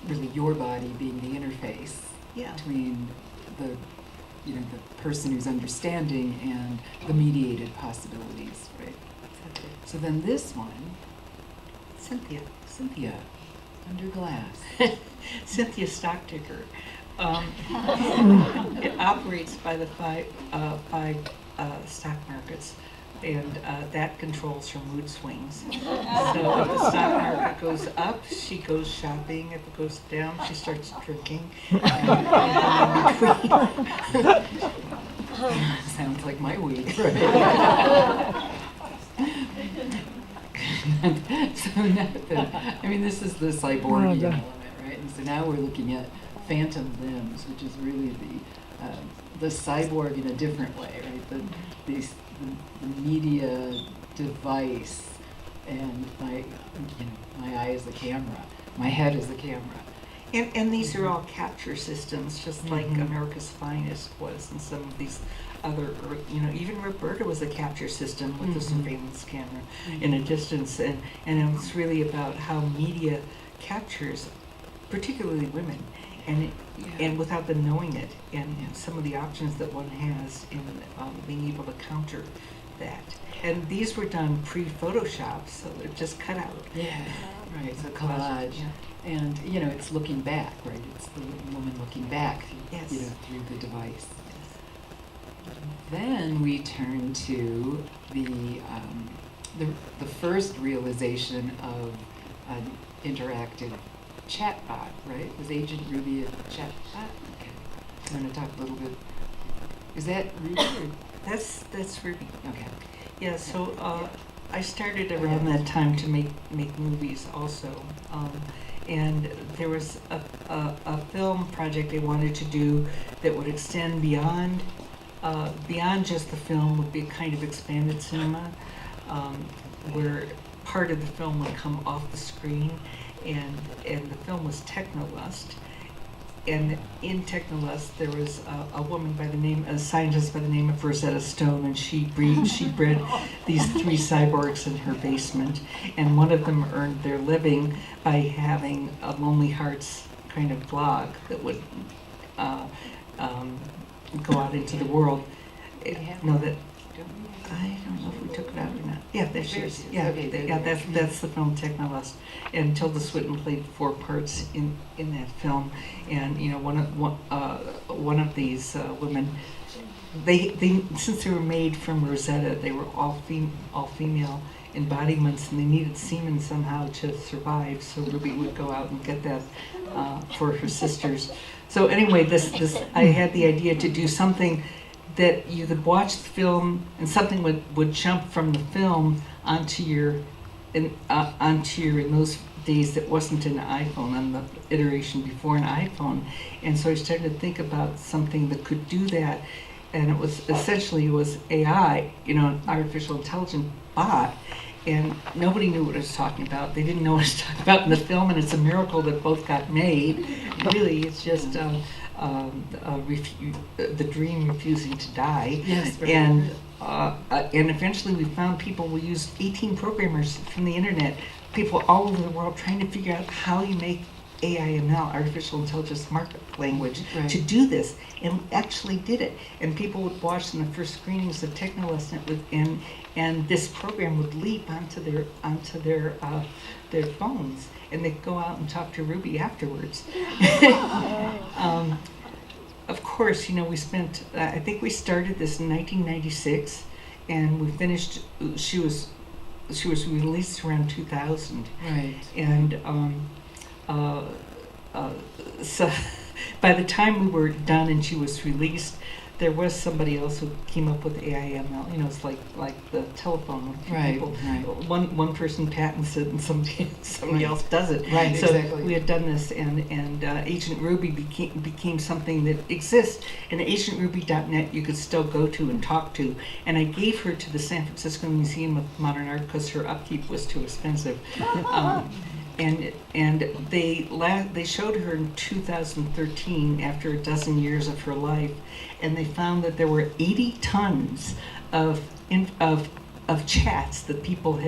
really your body being the interface between the the person who's understanding and the mediated possibilities, right? Exactly. So then this one, Cynthia, under glass. Cynthia Stock Ticker. It operates by the five stock markets, and that controls her mood swings. So if the stock market goes up, she goes shopping. If it goes down, she starts drinking. Sounds like my week, right? So now this is the cyborg element, right? And so now we're looking at phantom limbs, which is really the cyborg in a different way, right? The media device, and my eye is the camera, my head is the camera. And these are all capture systems, just like America's Finest was, and some of these other, even Roberta was a capture system with the surveillance camera in a distance, and it's really about how media captures, particularly women, and without them knowing it, and some of the options that one has in being able to counter that. And these were done pre-Photoshop, so they're just cut out. Yeah, right, so collage. Yeah. And, it's looking back, right? It's the woman looking back, through the device. Yes. Then we turn to the first realization of an interactive chatbot, right? Was Agent Ruby a chatbot? Okay. I'm going to talk a little bit. Is that Ruby? Or? That's Ruby. Okay. Yeah. So I started around that time to make movies also, and there was a film project I wanted to do that would extend beyond just the film, would be kind of expanded cinema, where part of the film would come off the screen, and the film was Technolust. And in Technolust, there was a scientist by the name of Rosetta Stone, and she bred these 3 cyborgs in her basement, and one of them earned their living by having a Lonely Hearts kind of blog that would go out into the world. I don't know if we took it out or not. Yeah, there she is. Yeah, that's the film Technolust. And Tilda Swinton played 4 parts in that film. And one of these women, they since they were made from Rosetta, they were all female embodiments, and they needed semen somehow to survive. So Ruby would go out and get that for her sisters. So anyway, this I had the idea to do something that you could watch the film and something would jump from the film onto your in those days that wasn't an iPhone, on the iteration before an iPhone. And so I started to think about something that could do that, and it was AI, an artificial intelligent bot, and nobody knew what I was talking about. They didn't know what I was talking about in the film, and it's a miracle that both got made. Really, it's just the dream refusing to die. Yes, right. And eventually we found people. We used 18 programmers from the internet, people all over the world, trying to figure out how you make AIML, artificial intelligence markup language, to do this, and we actually did it. And people would watch in the first screenings of Technolust, and this program would leap onto their phones, and they'd go out and talk to Ruby afterwards. Of course, we spent, I think we started this in 1996, and we finished, she was released around 2000. Right. And so by the time we were done and she was released, there was somebody else who came up with AIML. It's like the telephone. Right, people, right. One person patents it and somebody else does it. Right, so exactly. we had done this, and Agent Ruby became something that exists. And agentruby.net you could still go to and talk to. And I gave her to the San Francisco Museum of Modern Art because her upkeep was too expensive. And they showed her in 2013, after a dozen years of her life, and they found that there were 80 tons of chats that people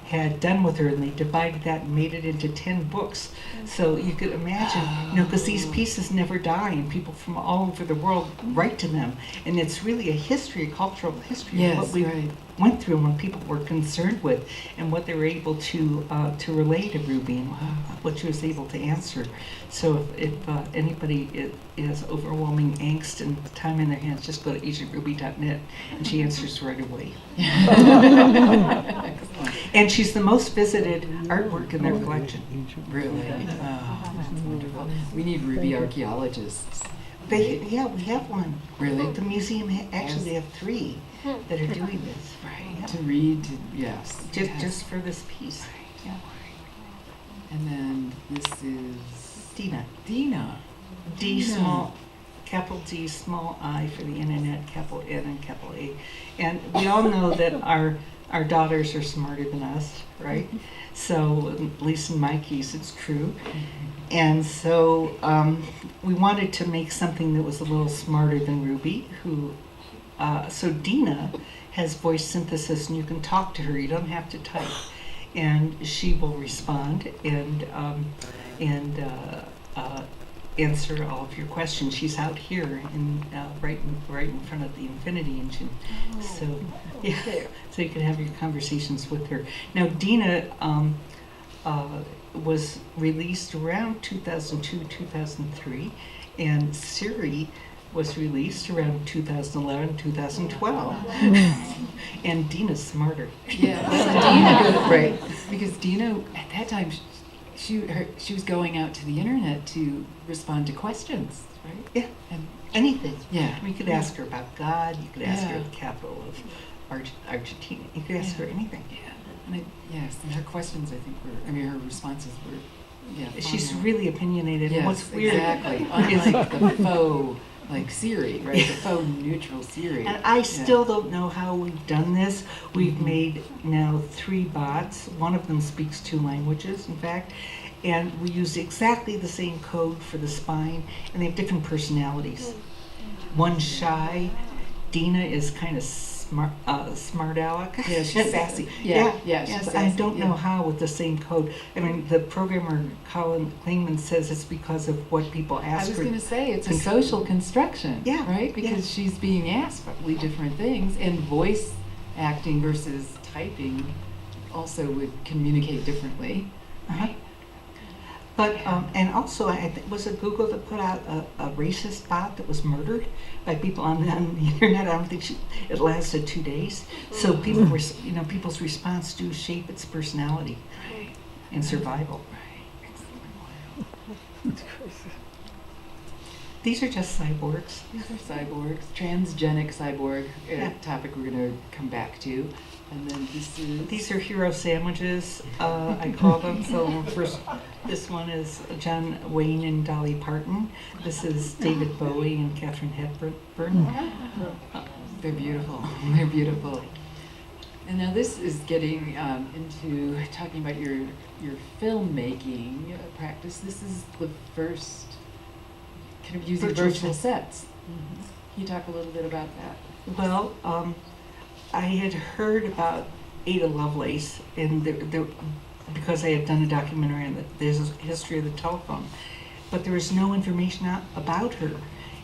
had done with her, and they divided that and made it into 10 books. So you could imagine, because these pieces never die, and people from all over the world write to them, and it's really a history, a cultural history of what we went through and what people were concerned with, and what they were able to relay to Ruby, and what she was able to answer. So if anybody is overwhelming angst and time in their hands, just go to agentruby.net, and she answers right away. And she's the most visited artwork in their collection. Really? That's wonderful. We need Ruby archaeologists. We have one. Really? The museum actually they have 3 that are doing this. Right. Yeah. To read, yes. Just for this piece. Right. Yeah. And then this is Dina. Dina. Small, capital D, small I for the internet, capital N and capital A. And we all know that our daughters are smarter than us, right? So, at least in my case, it's true. And so we wanted to make something that was a little smarter than Ruby, so Dina has voice synthesis, and you can talk to her, you don't have to type. And she will respond and answer all of your questions. She's out here right in front of the Infinity Engine. So so you can have your conversations with her. Now Dina was released around 2002, 2003, and Siri was released around 2011, 2012. And Dina's smarter. Yeah, Dina, right? Because Dina at that time, she was going out to the internet to respond to questions, right? Yeah, and anything. Yeah, you could ask her about God. You could ask her the capital of Argentina. You could ask her anything. Yeah, and her questions, I think, her responses were. Yeah, she's really opinionated. Yes, and what's weird, exactly. Unlike the faux, like Siri, right? The faux neutral Siri. And I still don't know how we've done this. We've made now 3 bots. One of them speaks 2 languages, in fact. And we use exactly the same code for the spine, and they have different personalities. One's shy. Dina is kind of smart aleck. Yeah, she's sassy. She's sassy. I don't know how with the same code. I mean, the programmer Colin Klingman says it's because of what people ask her. I was going to say it's a social construction, right? Because she's being asked probably different things, and voice acting versus typing also would communicate differently. Right? But and also, I think was it Google that put out a racist bot that was murdered by people on the internet. I don't think it lasted 2 days. So people were, people's response do shape its personality and survival. That's crazy. These are just cyborgs. These are cyborgs, transgenic cyborg, topic we're going to come back to. And then these are hero sandwiches, I call them. So first, this one is John Wayne and Dolly Parton. This is David Bowie and Katharine Hepburn. They're beautiful. They're beautiful. And now this is getting into talking about your filmmaking practice. This is the first kind of using virtual sets. Mm-hmm. Can you talk a little bit about that? Well, I had heard about Ada Lovelace, and because I had done a documentary on the history of the telephone, but there was no information about her.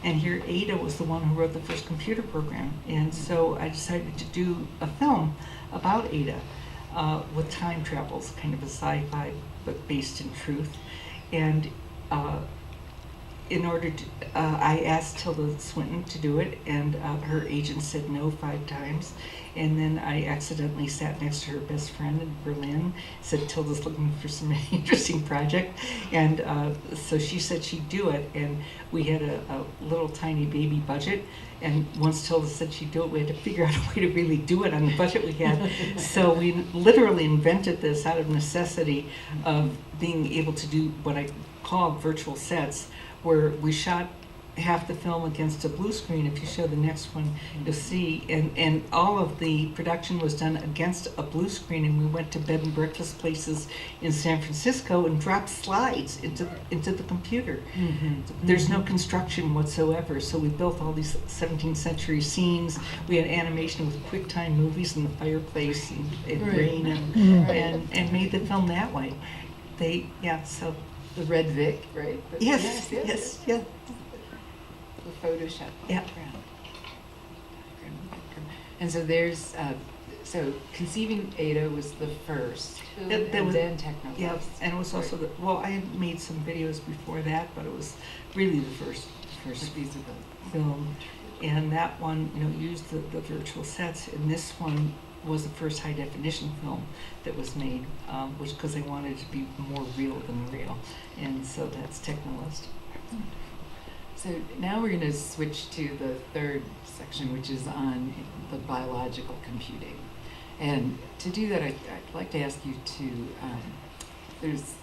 And here Ada was the one who wrote the first computer program, and so I decided to do a film about Ada with time travels, kind of a sci-fi but based in truth. And in order to, I asked Tilda Swinton to do it, and her agent said no 5 times. And then I accidentally sat next to her best friend in Berlin, said Tilda's looking for some interesting project. And so she said she'd do it, and we had a little tiny baby budget. And once Tilda said she'd do it, we had to figure out a way to really do it on the budget we had. So we literally invented this out of necessity of being able to do what I call virtual sets, where we shot half the film against a blue screen. If you show the next one, you'll see, and all of the production was done against a blue screen, and we went to bed and breakfast places in San Francisco and dropped slides into the computer. There's no construction whatsoever, so we built all these 17th century scenes. We had animation with QuickTime movies in the fireplace and rain, and made the film that way. So the red Vic, right? yes. The Photoshop Yeah. background. And so there's, so Conceiving Ada was the first, and then Technolust. Yeah, and it was also I had made some videos before that, but it was really the first feasible film. And that one, used the virtual sets, and this one was the first high definition film that was made, which because they wanted it to be more real than real. And so that's Technolust. So now we're going to switch to the third section, which is on the biological computing. And to do that, I'd like to ask you to, there's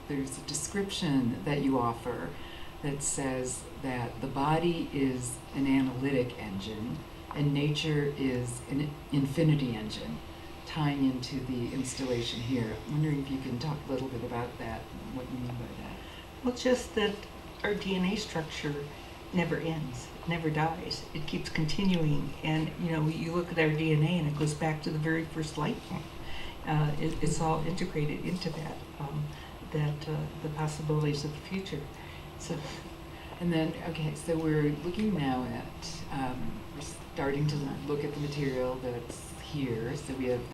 a description that you offer that says that the body is an analytic engine and nature is an infinity engine, tying into the installation here. I'm wondering if you can talk a little bit about that, and what you mean by that. Well, just that our DNA structure never ends, never dies. It keeps continuing, and you look at our DNA and it goes back to the very first life form. It's all integrated into that, the possibilities of the future. So, and then, okay, so we're looking now at, we're starting to look at the material that's here. So we have